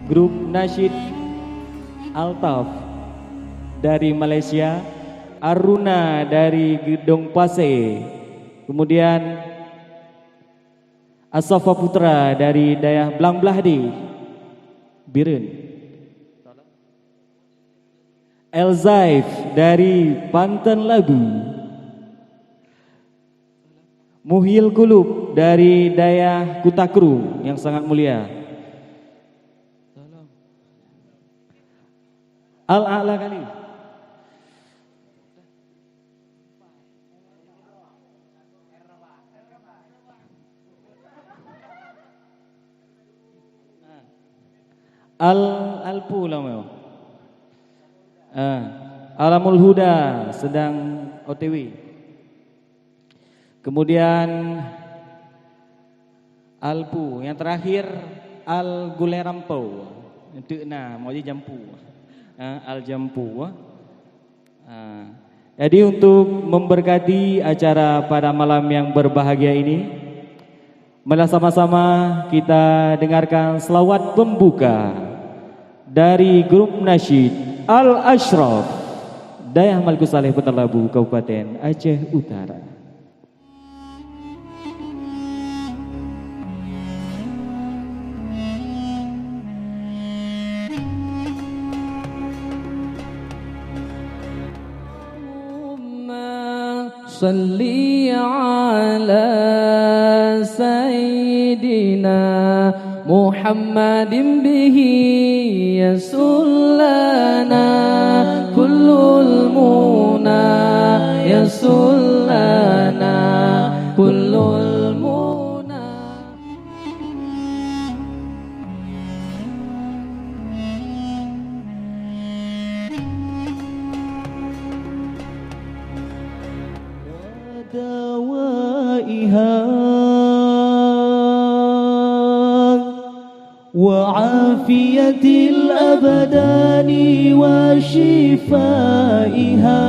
grup nasyid Altaf dari Malaysia, Aruna dari Gedong Pasir, kemudian Asafa Putra dari Dayah Belang Belahdi, Biren, Elzaif dari Pantan Labu, Muhyil Kulub dari Dayah Kutakru yang sangat mulia, Al-A'la kali, Al-Alpu lah, Alamul Huda sedang OTW. Kemudian Alpu, yang terakhir Al Gulerampo. Itu mau jadi jampu. Al Jampu. Jadi untuk memberkati acara pada malam yang berbahagia ini, mari sama-sama kita dengarkan selawat pembuka dari grup nasyid Al-Ashraf Dayah Malku Saleh Pantan Labu, Kabupaten Aceh Utara. Salli ala Sayyidina Muhammadin bihi yasullana kullul muna yasullana kullul muna. Dawaiha wa afiyatil abadani wa shifaiha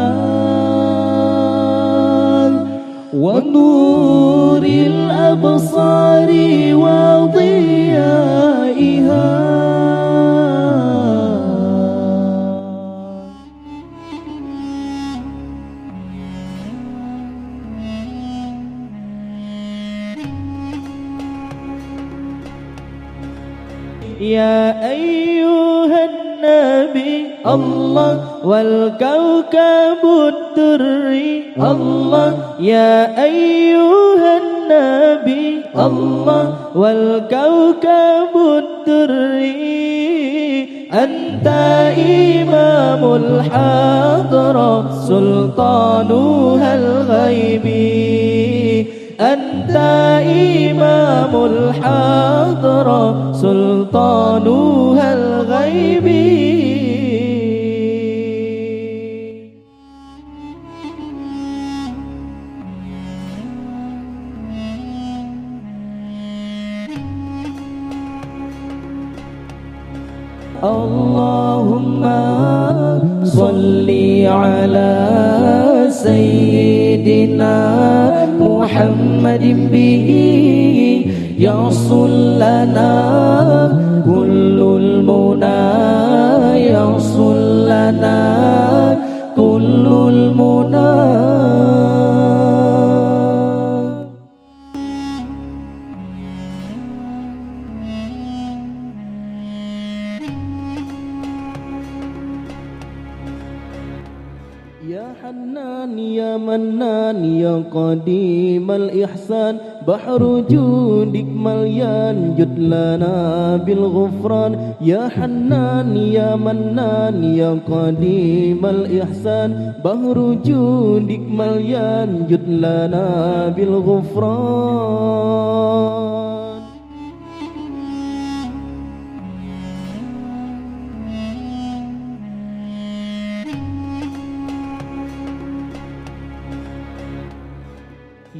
wa nuril absari wa dhiyaiha. Ya ayyuhan nabi Allah wal kawkabud durri Allah. Ya ayyuhan nabi Allah wal kawkabud durri. Anta imamul hadra sultanuhal ghaibi. Anta imamul hadra sultanuhal ghaibi. Allahumma salli ala Sayyidina Muhammadin bihi yasul lana kullul muna yasul lana kullul muna. Ya Hannan ya Mannan ya Qadimal Ihsan, bahru judik malyan judlana bil ghufran. Ya Hannan ya Mannan ya Qadimal Ihsan, bahru judik malyan judlana bil ghufran.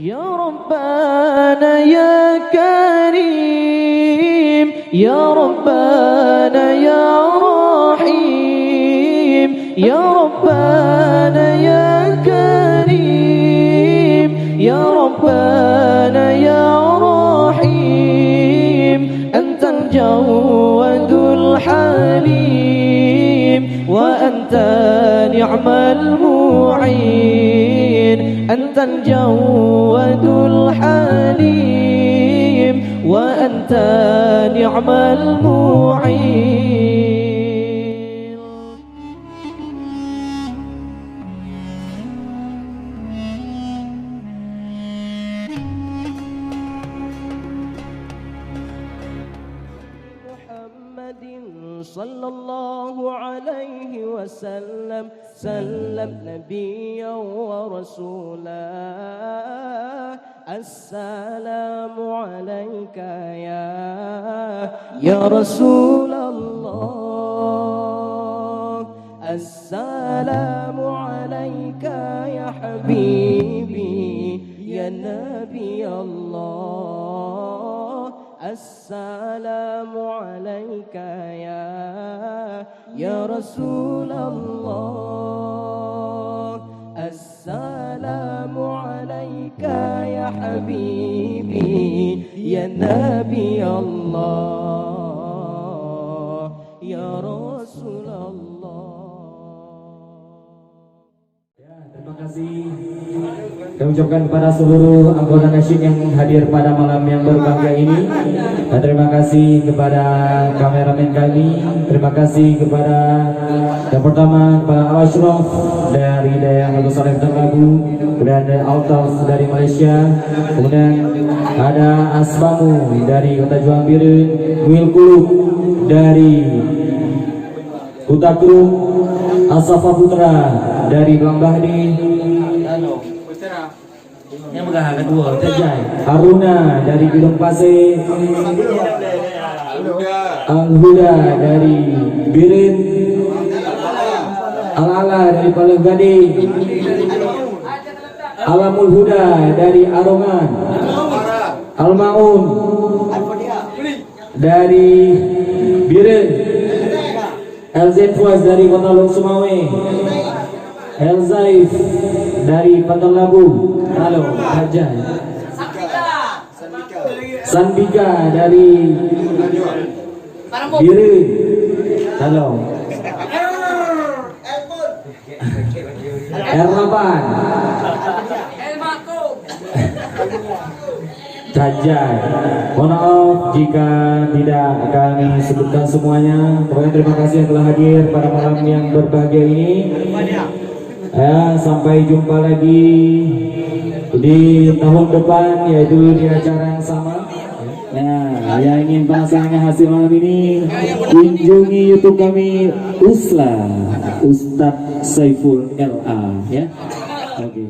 Ya Rabbana ya Karim, Ya Rabbana ya Rahim, Ya Rabbana ya Karim, Ya Rabbana ya Rahim. Antal Jawadul الحليم وأنت نعم المعين أنت الجواد الحليم وأنت نعم المعين. محمد صلى الله عليه وسلم سلم نبيا ورسولا السلام عليك يا رسول الله السلام عليك يا حبيبي يا نبي الله السلام عليك يا رسول الله السلام عليك يا حبيبي يا نبي الله يا رسول الله. Terima kasih kami ucapkan kepada seluruh anggota nasyid yang hadir pada malam yang berbahagia ini. Dan terima kasih kepada kameramen kami. Terima kasih kepada yang pertama kepada Al-Ashraf dari Dayang Lagu Saleh Lagu, kemudian ada Altaf dari Malaysia, kemudian ada Asbamu dari Kota Juang Biren, Wilkuluk dari Kutakru, Asafa Putra dari Blambahdi, yang megah kedua Tajai, Haruna dari Gunung Pasir, Al-Huda dari Birin, Al-Ala dari Palang Gading, Alamul Huda dari Arongan, Al-Maun dari Birin, LZ Fuaz dari Kota Long Sumawe, El Zaif dari Pantai Labu, halo Hajar, Sanbika dari Birin, halo R8 Tajai. Mohon maaf jika tidak kami sebutkan semuanya. Pokoknya terima kasih yang telah hadir pada malam yang berbahagia ini. Sampai jumpa lagi di tahun depan, yaitu di acara yang sama. Nah, yang ingin pasangnya hasil malam ini, kunjungi YouTube kami Ustadz Saiful LA, ya. Oke.